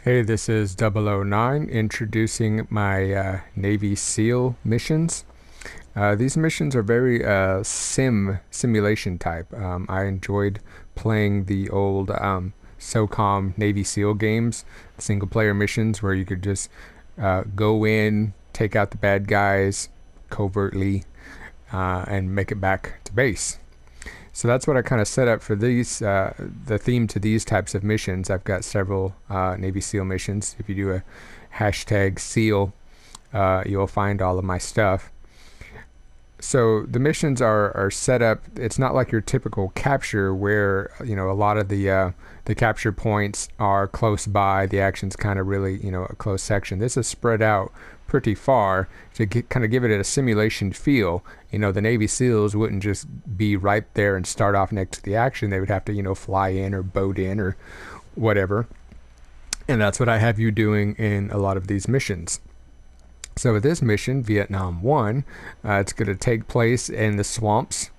Hey, this is 009 introducing my Navy SEAL missions. These missions are very simulation type. I enjoyed playing the old SOCOM Navy SEAL games, single player missions where you could just go in, take out the bad guys covertly, and make it back to base. So that's what I kind of set up for these, the theme to these types of missions. I've got several Navy SEAL missions. If you do a hashtag SEAL, you'll find all of my stuff. So the missions are set up. It's not like your typical capture where, you know, a lot of the capture points are close by. The action's kind of really, you know, a close section. This is spread out pretty far to kind of give it a simulation feel. You know, the Navy SEALs wouldn't just be right there and start off next to the action. They would have to, you know, fly in or boat in or whatever. And that's what I have you doing in a lot of these missions. So with this mission, Vietnam 1, it's going to take place in the swamps,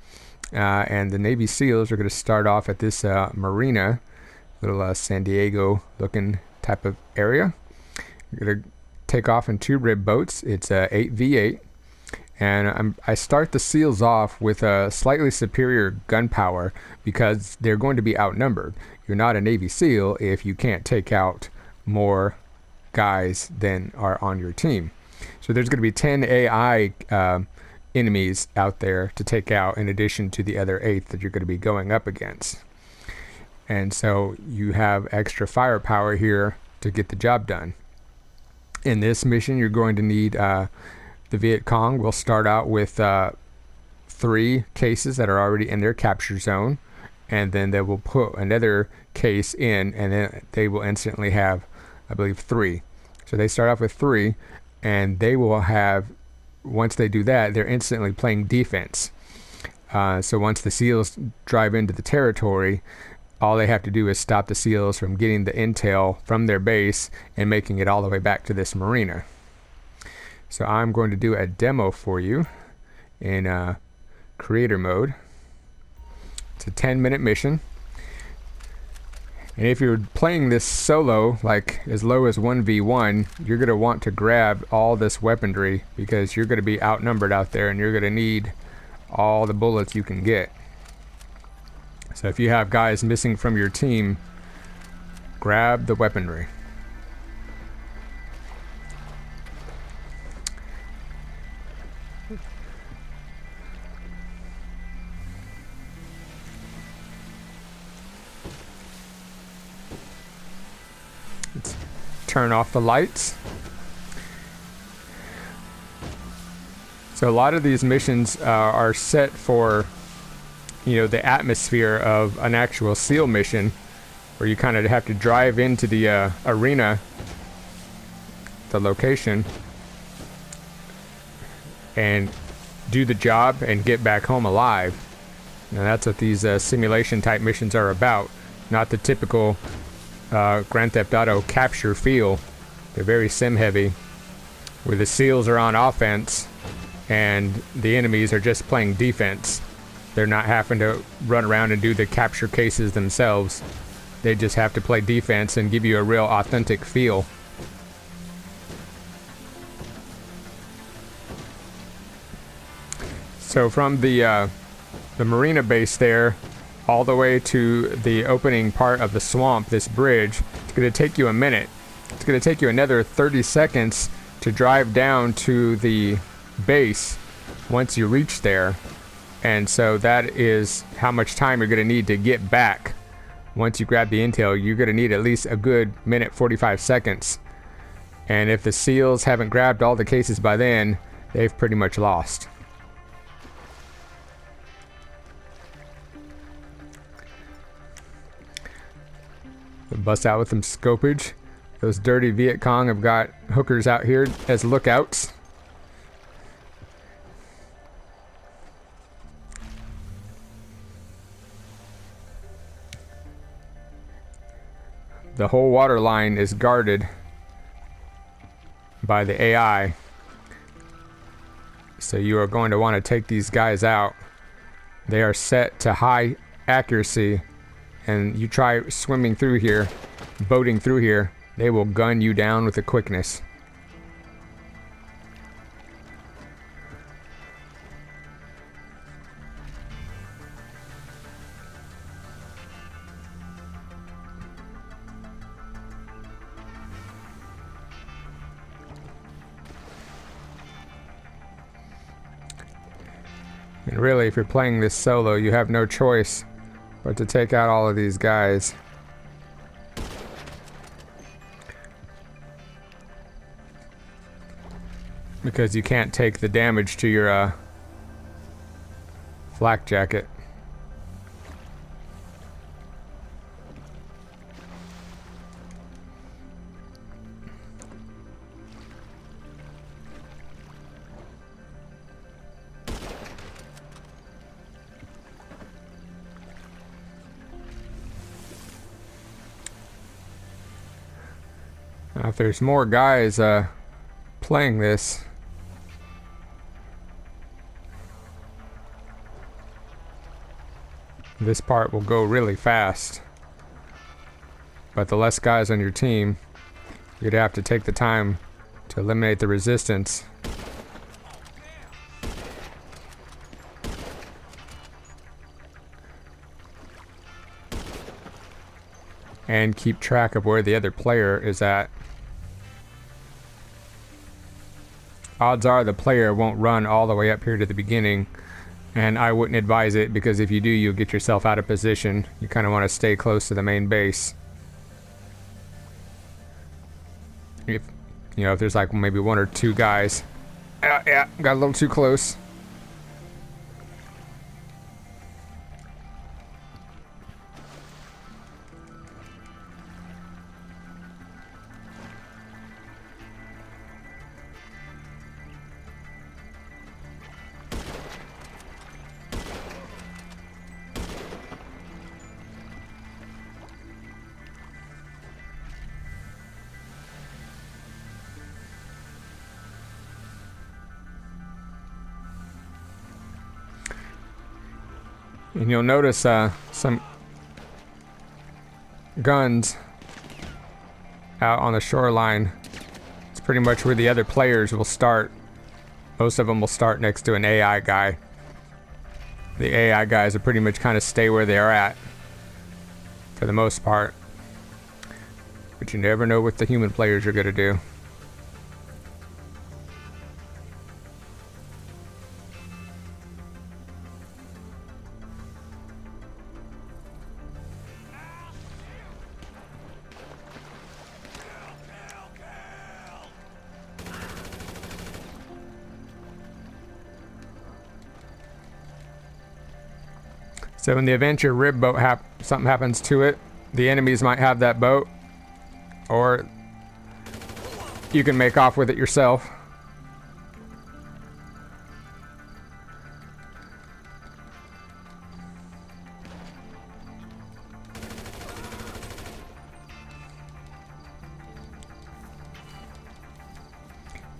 and the Navy SEALs are going to start off at this marina, little San Diego looking type of area. You're going to take off in 2 rib boats. It's 8v8, and I start the SEALs off with a slightly superior gun power because they're going to be outnumbered. You're not a Navy SEAL if you can't take out more guys than are on your team. So there's going to be 10 AI enemies out there to take out in addition to the other 8 that you're going to be going up against. And so you have extra firepower here to get the job done. In this mission, you're going to need the Viet Cong will start out with 3 cases that are already in their capture zone, and then they will put another case in, and then they will instantly have, I believe, 3. So they start off with 3. And they will have, once they do that, they're instantly playing defense. So once the SEALs drive into the territory, all they have to do is stop the SEALs from getting the intel from their base and making it all the way back to this marina. So I'm going to do a demo for you in creator mode. It's a 10-minute mission. And if you're playing this solo, like as low as 1v1, you're going to want to grab all this weaponry because you're going to be outnumbered out there and you're going to need all the bullets you can get. So if you have guys missing from your team, grab the weaponry. Let's turn off the lights. So a lot of these missions are set for, you know, the atmosphere of an actual SEAL mission, where you kind of have to drive into the arena, the location, and do the job and get back home alive. Now that's what these simulation type missions are about, not the typical Grand Theft Auto capture feel. They're very sim heavy, where the SEALs are on offense and the enemies are just playing defense. They're not having to run around and do the capture cases themselves. They just have to play defense and give you a real authentic feel. So from the marina base there all the way to the opening part of the swamp, this bridge, it's going to take you a minute. It's going to take you another 30 seconds to drive down to the base once you reach there. And so that is how much time you're going to need to get back. Once you grab the intel, you're going to need at least a good minute 45 seconds. And if the SEALs haven't grabbed all the cases by then, they've pretty much lost. Bust out with some scopage. Those dirty Viet Cong have got hookers out here as lookouts. The whole water line is guarded by the AI. So you are going to want to take these guys out. They are set to high accuracy, and you try swimming through here, boating through here, They will gun you down with a quickness. And really, if you're playing this solo, you have no choice but to take out all of these guys. Because you can't take the damage to your flak jacket. Now, if there's more guys playing this, this part will go really fast. But the less guys on your team, you'd have to take the time to eliminate the resistance. And keep track of where the other player is at. Odds are the player won't run all the way up here to the beginning, and I wouldn't advise it, because if you do, you'll get yourself out of position. You kind of want to stay close to the main base. If there's like maybe one or two guys. Yeah, got a little too close. And you'll notice some guns out on the shoreline. It's pretty much where the other players will start. Most of them will start next to an AI guy. The AI guys will pretty much kind of stay where they are at for the most part. But you never know what the human players are going to do. So in the event your rib boat something happens to it, the enemies might have that boat, or you can make off with it yourself.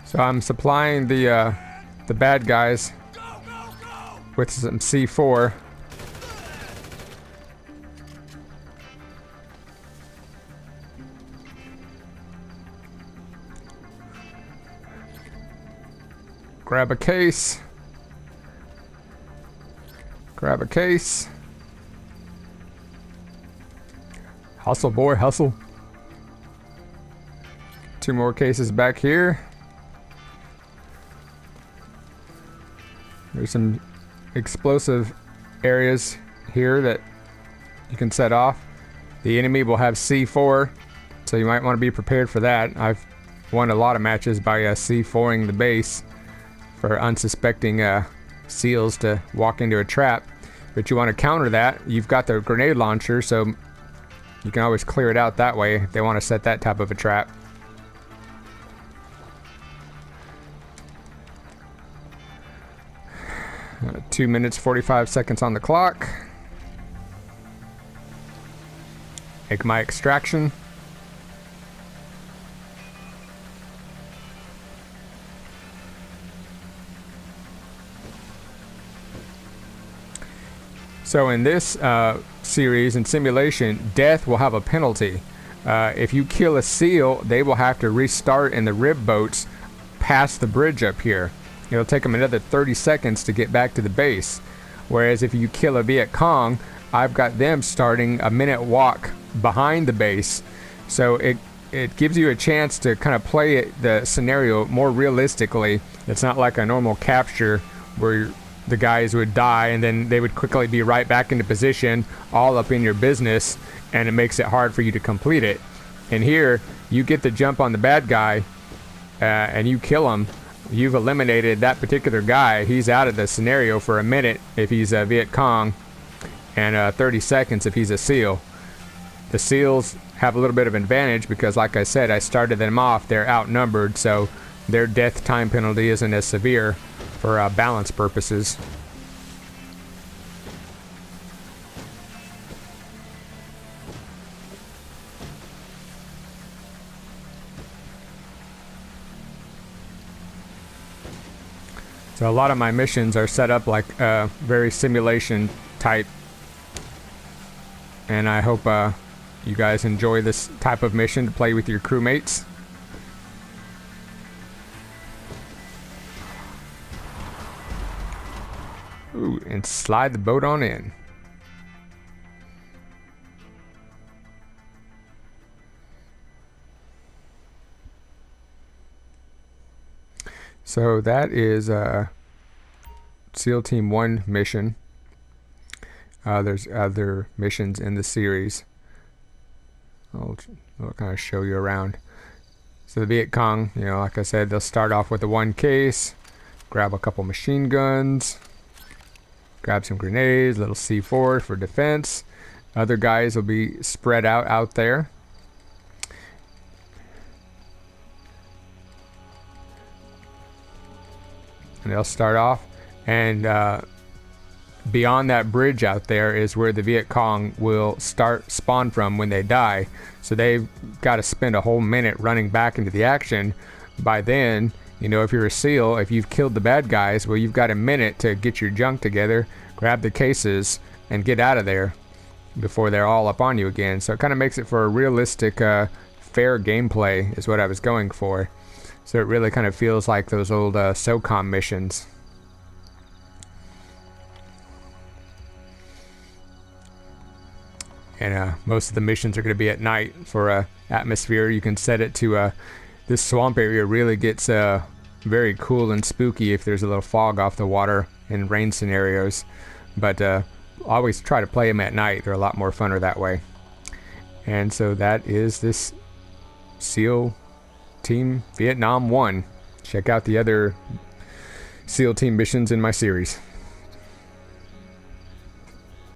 So I'm supplying the bad guys with some C4. Grab a case. Grab a case. Hustle, boy, hustle. 2 more cases back here. There's some explosive areas here that you can set off. The enemy will have C4, so you might want to be prepared for that. I've won a lot of matches by C4ing the base for unsuspecting SEALs to walk into a trap. But you want to counter that. You've got the grenade launcher, so you can always clear it out that way if they want to set that type of a trap. Uh, 2 minutes 45 seconds on the clock. Make my extraction. So in this series, in simulation, death will have a penalty. If you kill a SEAL, they will have to restart in the rib boats past the bridge up here. It'll take them another 30 seconds to get back to the base. Whereas if you kill a Viet Cong, I've got them starting a minute walk behind the base. So it gives you a chance to kind of play the scenario more realistically. It's not like a normal capture where the guys would die and then they would quickly be right back into position, all up in your business, and it makes it hard for you to complete it. And here, you get the jump on the bad guy, and you kill him. You've eliminated that particular guy. He's out of the scenario for a minute if he's a Viet Cong, and 30 seconds if he's a SEAL. The SEALs have a little bit of advantage because, like I said, I started them off. They're outnumbered, so their death time penalty isn't as severe for balance purposes. So a lot of my missions are set up like very simulation type, and I hope you guys enjoy this type of mission to play with your crewmates. Ooh, and slide the boat on in. So that is SEAL Team 1 mission. There's other missions in the series. I'll kind of show you around. So the Viet Cong, you know, like I said, they'll start off with the one case, grab a couple machine guns, grab some grenades, little C4 for defense. Other guys will be spread out there. And they'll start off, and beyond that bridge out there is where the Viet Cong will spawn from when they die. So they've got to spend a whole minute running back into the action. By then, you know, if you're a SEAL, if you've killed the bad guys, well, you've got a minute to get your junk together, grab the cases, and get out of there before they're all up on you again. So it kind of makes it for a realistic, fair gameplay is what I was going for. So it really kind of feels like those old SOCOM missions. And most of the missions are going to be at night for atmosphere. You can set it to this swamp area really gets very cool and spooky if there's a little fog off the water in rain scenarios. But always try to play them at night. They're a lot more funner that way. And so that is this SEAL Team Vietnam 1. Check out the other SEAL Team missions in my series.